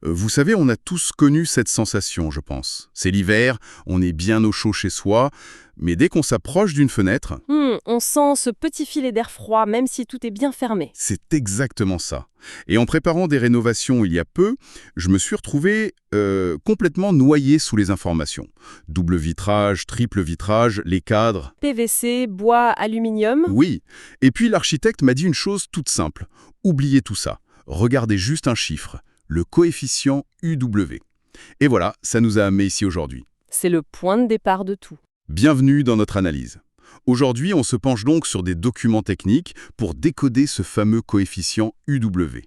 Vous savez, on a tous connu cette sensation, je pense. C'est l'hiver, on est bien au chaud chez soi, mais dès qu'on s'approche d'une fenêtre, On sent ce petit filet d'air froid, même si tout est bien fermé. c'est exactement ça. Et en préparant des rénovations il y a peu, je me suis retrouvé complètement noyé sous les informations. Double vitrage, triple vitrage, les cadres. PVC, bois, aluminium. Oui. Et puis l'architecte m'a dit une chose toute simple. Oubliez tout ça. Regardez juste un chiffre, le coefficient UW. Et voilà, ça nous a amenés ici aujourd'hui. C'est le point de départ de tout. Bienvenue dans notre analyse. Aujourd'hui, on se penche donc sur des documents techniques pour décoder ce fameux coefficient UW.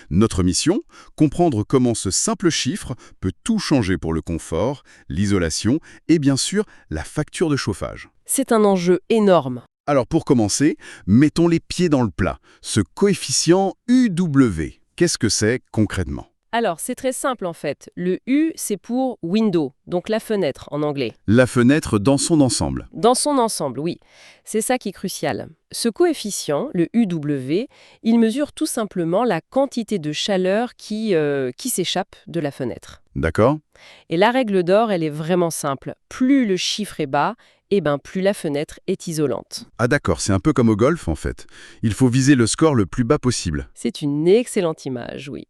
Notre mission, comprendre comment ce simple chiffre peut tout changer pour le confort, l'isolation et bien sûr la facture de chauffage. C'est un enjeu énorme. Alors pour commencer, mettons les pieds dans le plat. Ce coefficient UW, qu'est-ce que c'est concrètement ? Alors, c'est très simple en fait. Le U, c'est pour window, donc la fenêtre en anglais. La fenêtre dans son ensemble. Dans son ensemble, oui. C'est ça qui est crucial. Ce coefficient, le UW, il mesure tout simplement la quantité de chaleur qui s'échappe de la fenêtre. D'accord ? Et la règle d'or, elle est vraiment simple. Plus le chiffre est bas, plus la fenêtre est isolante. Ah d'accord, c'est un peu comme au golf en fait. Il faut viser le score le plus bas possible. C'est une excellente image, oui.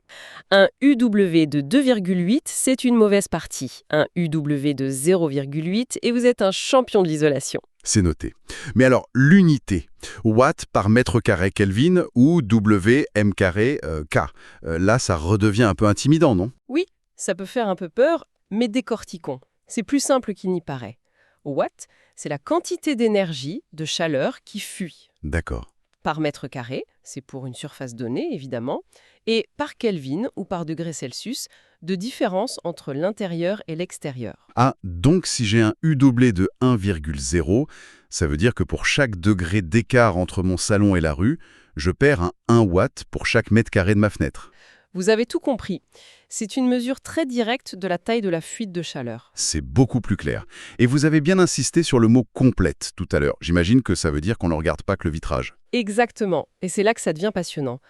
Un UW de 2,8, c'est une mauvaise partie. Un UW de 0,8 et vous êtes un champion de l'isolation. C'est noté. Mais alors, l'unité, watts par mètre carré Kelvin ou W m carré K. Là, ça redevient un peu intimidant, non ? Oui, ça peut faire un peu peur, mais décortiquons. C'est plus simple qu'il n'y paraît. Watt, c'est la quantité d'énergie, de chaleur qui fuit. D'accord. Par mètre carré, c'est pour une surface donnée, évidemment, et par Kelvin ou par degré Celsius, de différence entre l'intérieur et l'extérieur. Ah, donc si j'ai un U doublé de 1,0, ça veut dire que pour chaque degré d'écart entre mon salon et la rue, je perds un 1 watt pour chaque mètre carré de ma fenêtre. Vous avez tout compris. C'est une mesure très directe de la taille de la fuite de chaleur. C'est beaucoup plus clair. Et vous avez bien insisté sur le mot « complète » tout à l'heure. J'imagine que ça veut dire qu'on ne regarde pas que le vitrage. Exactement, et c'est là que ça devient passionnant.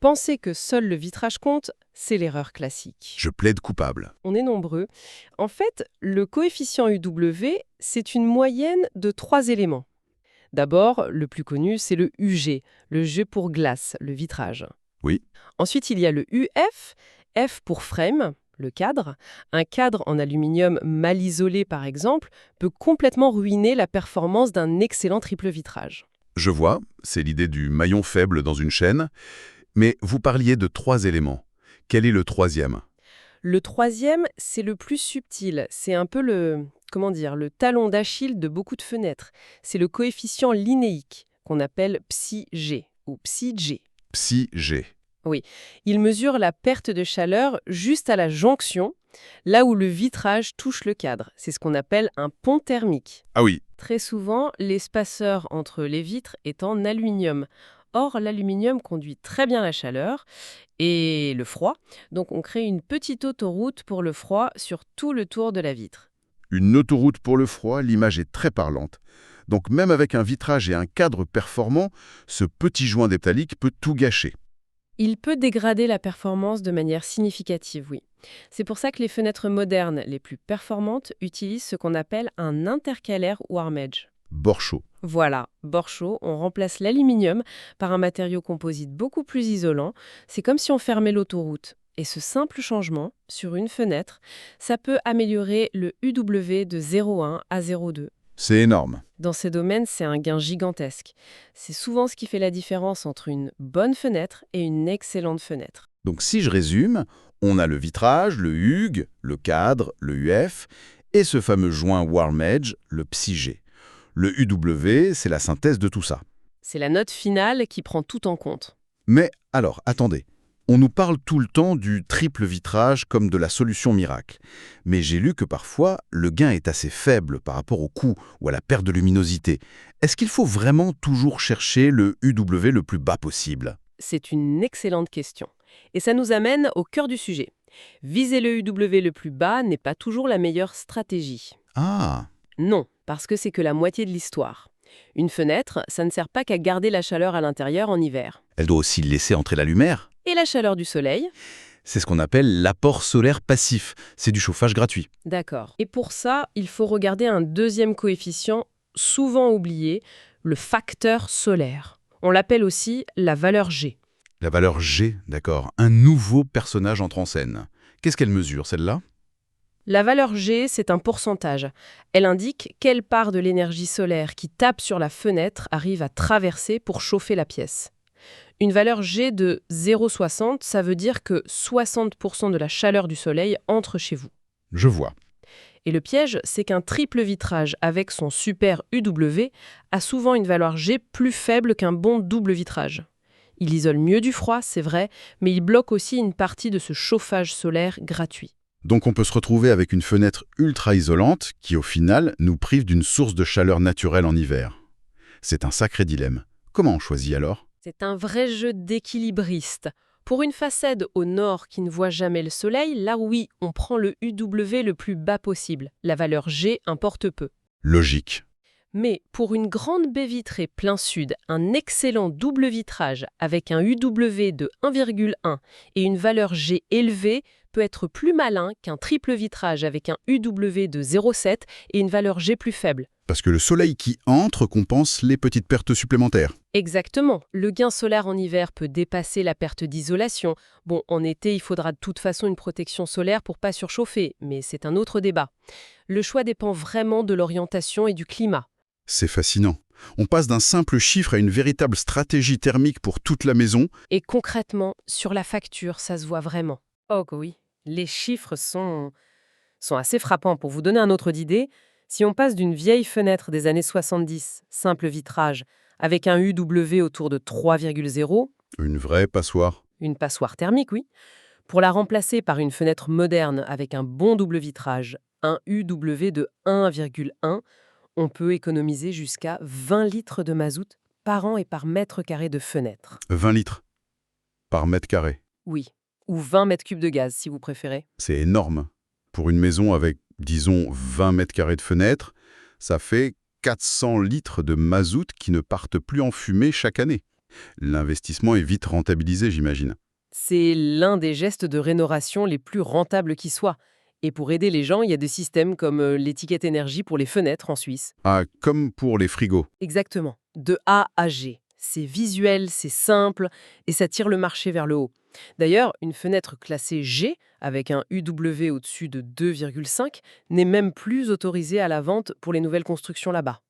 Penser que seul le vitrage compte, c'est l'erreur classique. Je plaide coupable. On est nombreux. En fait, le coefficient UW, c'est une moyenne de 3 éléments. D'abord, le plus connu, c'est le UG, le G pour glace, le vitrage. Oui. Ensuite, il y a le UF, F pour frame, le cadre. Un cadre en aluminium mal isolé, par exemple, peut complètement ruiner la performance d'un excellent triple vitrage. Je vois, c'est l'idée du maillon faible dans une chaîne. Mais vous parliez de 3 éléments. Quel est le troisième ? Le troisième, c'est le plus subtil. C'est un peu le talon d'Achille de beaucoup de fenêtres. C'est le coefficient linéique, qu'on appelle ψg ou ψg. Ψg. Oui, il mesure la perte de chaleur juste à la jonction, là où le vitrage touche le cadre. C'est ce qu'on appelle un pont thermique. Ah oui, Très souvent, l'espaceur entre les vitres est en aluminium. Or, l'aluminium conduit très bien la chaleur et le froid, donc on crée une petite autoroute pour le froid sur tout le tour de la vitre. une autoroute pour le froid, l'image est très parlante. Donc même avec un vitrage et un cadre performant, ce petit joint métallique peut tout gâcher. Il peut dégrader la performance de manière significative, oui. C'est pour ça que les fenêtres modernes les plus performantes utilisent ce qu'on appelle un intercalaire warm edge. Bord chaud. Voilà, bord chaud, on remplace l'aluminium par un matériau composite beaucoup plus isolant. C'est comme si on fermait l'autoroute. Et ce simple changement, sur une fenêtre, ça peut améliorer le UW de 0,1 à 0,2. C'est énorme. Dans ces domaines, c'est un gain gigantesque. C'est souvent ce qui fait la différence entre une bonne fenêtre et une excellente fenêtre. Donc si je résume, on a le vitrage, le HUG, le cadre, le UF, et ce fameux joint Warm Edge, le Ψg. Le UW, c'est la synthèse de tout ça. C'est la note finale qui prend tout en compte. Mais alors, attendez. On nous parle tout le temps du triple vitrage comme de la solution miracle. Mais j'ai lu que parfois, le gain est assez faible par rapport au coût ou à la perte de luminosité. Est-ce qu'il faut vraiment toujours chercher le UW le plus bas possible ? C'est une excellente question. Et ça nous amène au cœur du sujet. Viser le UW le plus bas n'est pas toujours la meilleure stratégie. Ah, Non, parce que c'est que la moitié de l'histoire. Une fenêtre, ça ne sert pas qu'à garder la chaleur à l'intérieur en hiver. elle doit aussi laisser entrer la lumière. Et la chaleur du soleil ? C'est ce qu'on appelle l'apport solaire passif. C'est du chauffage gratuit. D'accord. Et pour ça, il faut regarder un deuxième coefficient souvent oublié, le facteur solaire. On l'appelle aussi la valeur G. La valeur G, d'accord. Un nouveau personnage entre en scène. Qu'est-ce qu'elle mesure, celle-là? La valeur G, c'est un pourcentage. Elle indique quelle part de l'énergie solaire qui tape sur la fenêtre arrive à traverser pour chauffer la pièce. Une valeur G de 0,60, ça veut dire que 60% de la chaleur du soleil entre chez vous. Je vois. Et le piège, c'est qu'un triple vitrage avec son super UW a souvent une valeur G plus faible qu'un bon double vitrage. Il isole mieux du froid, c'est vrai, mais il bloque aussi une partie de ce chauffage solaire gratuit. Donc on peut se retrouver avec une fenêtre ultra isolante qui, au final, nous prive d'une source de chaleur naturelle en hiver. C'est un sacré dilemme. Comment on choisit alors? C'est un vrai jeu d'équilibriste. Pour une façade au nord qui ne voit jamais le soleil, là oui, on prend le UW le plus bas possible. La valeur G importe peu. Logique. Mais pour une grande baie vitrée plein sud, un excellent double vitrage avec un UW de 1,1 et une valeur G élevée peut être plus malin qu'un triple vitrage avec un UW de 0,7 et une valeur G plus faible. Parce que le soleil qui entre compense les petites pertes supplémentaires. Exactement. Le gain solaire en hiver peut dépasser la perte d'isolation. Bon, en été, il faudra de toute façon une protection solaire pour pas surchauffer, mais c'est un autre débat. Le choix dépend vraiment de l'orientation et du climat. C'est fascinant. On passe d'un simple chiffre à une véritable stratégie thermique pour toute la maison. Et concrètement, sur la facture, ça se voit vraiment. Oh que oui, les chiffres sont assez frappants. Pour vous donner un ordre d'idée, si on passe d'une vieille fenêtre des années 70, simple vitrage, avec un UW autour de 3,0, Une vraie passoire. une passoire thermique, oui, pour la remplacer par une fenêtre moderne avec un bon double vitrage, un UW de 1,1, on peut économiser jusqu'à 20 litres de mazout par an et par mètre carré de fenêtre. 20 litres par mètre carré. Oui, ou 20 mètres cubes de gaz, si vous préférez. C'est énorme. Pour une maison avec, disons, 20 mètres carrés de fenêtre, ça fait 400 litres de mazout qui ne partent plus en fumée chaque année. L'investissement est vite rentabilisé, j'imagine. C'est l'un des gestes de rénovation les plus rentables qui soient. Et pour aider les gens, il y a des systèmes comme l'étiquette énergie pour les fenêtres en Suisse. Ah, comme pour les frigos. Exactement, de A à G. C'est visuel, c'est simple, et ça tire le marché vers le haut. D'ailleurs, une fenêtre classée G, avec un UW au-dessus de 2,5, n'est même plus autorisée à la vente pour les nouvelles constructions là-bas.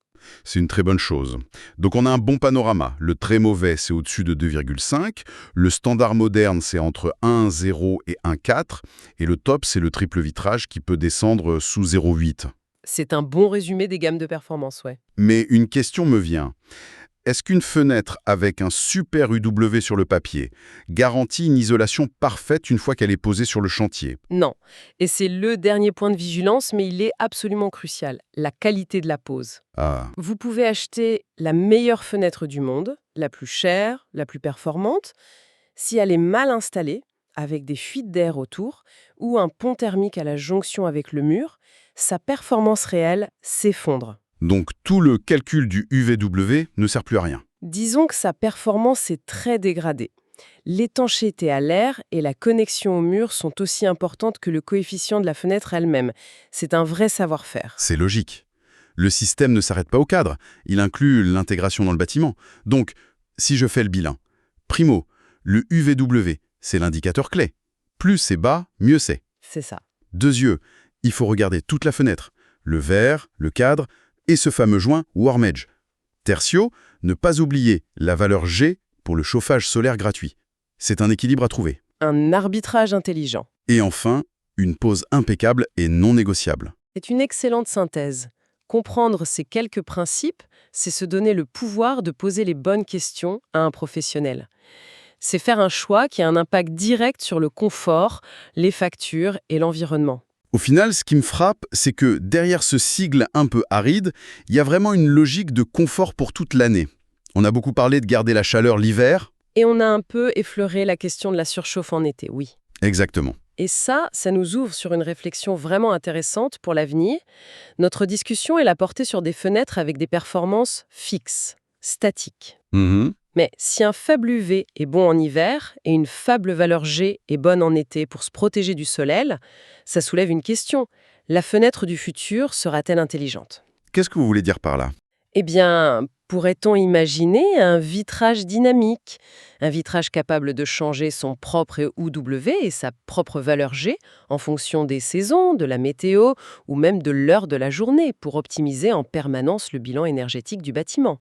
C'est une très bonne chose. Donc on a un bon panorama. Le très mauvais, c'est au-dessus de 2,5. Le standard moderne, c'est entre 1,0 et 1,4. Et le top, c'est le triple vitrage qui peut descendre sous 0,8. C'est un bon résumé des gammes de performance, ouais. Mais une question me vient. Est-ce qu'une fenêtre avec un super UW sur le papier garantit une isolation parfaite une fois qu'elle est posée sur le chantier? Non. Et c'est le dernier point de vigilance, mais il est absolument crucial, la qualité de la pose. Ah, Vous pouvez acheter la meilleure fenêtre du monde, la plus chère, la plus performante. Si elle est mal installée, avec des fuites d'air autour, ou un pont thermique à la jonction avec le mur, sa performance réelle s'effondre. donc tout le calcul du UVW ne sert plus à rien. Disons que sa performance est très dégradée. L'étanchéité à l'air et la connexion au mur sont aussi importantes que le coefficient de la fenêtre elle-même. C'est un vrai savoir-faire. C'est logique. Le système ne s'arrête pas au cadre, il inclut l'intégration dans le bâtiment. Donc, si je fais le bilan, primo, le UVW, c'est l'indicateur clé. Plus c'est bas, mieux c'est. C'est ça. Deux yeux, il faut regarder toute la fenêtre, le verre, le cadre et ce fameux joint warm edge. Tertio, ne pas oublier la valeur G pour le chauffage solaire gratuit. C'est un équilibre à trouver. Un arbitrage intelligent. Et enfin, une pose impeccable et non négociable. C'est une excellente synthèse. Comprendre ces quelques principes, c'est se donner le pouvoir de poser les bonnes questions à un professionnel. C'est faire un choix qui a un impact direct sur le confort, les factures et l'environnement. Au final, ce qui me frappe, c'est que derrière ce sigle un peu aride, il y a vraiment une logique de confort pour toute l'année. On a beaucoup parlé de garder la chaleur l'hiver. Et on a un peu effleuré la question de la surchauffe en été, oui. Exactement. Et ça nous ouvre sur une réflexion vraiment intéressante pour l'avenir. Notre discussion, elle a porté sur des fenêtres avec des performances fixes, statiques. Mais si un faible UV est bon en hiver et une faible valeur G est bonne en été pour se protéger du soleil, ça soulève une question. La fenêtre du futur sera-t-elle intelligente? Qu'est-ce que vous voulez dire par là? Eh bien, pourrait-on imaginer un vitrage dynamique? Un vitrage capable de changer son propre UW et sa propre valeur G en fonction des saisons, de la météo ou même de l'heure de la journée pour optimiser en permanence le bilan énergétique du bâtiment.